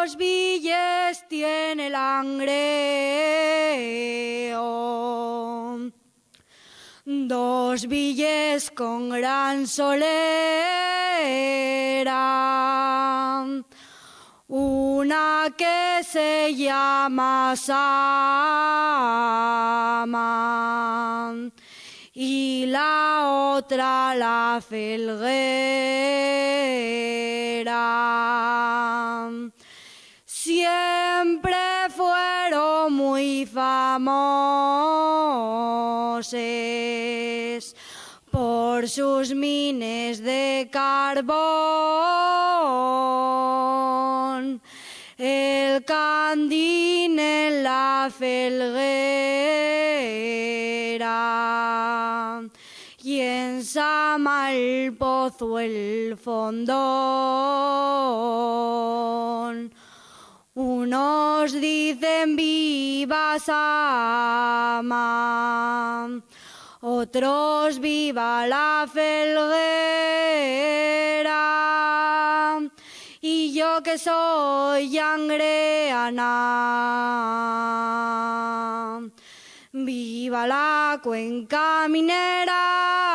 dos villes tiene el Langreo, dos villes con gran solera, una que se llama Sama y la otra la Felguera. Siempre fueron muy famosos por sus mines de carbón. El Candín en la Felguera y en Sama el Pozo el Fondón. Unos dicen viva Sama, otros viva la Felguera, y yo que soy angreana, viva la cuenca minera.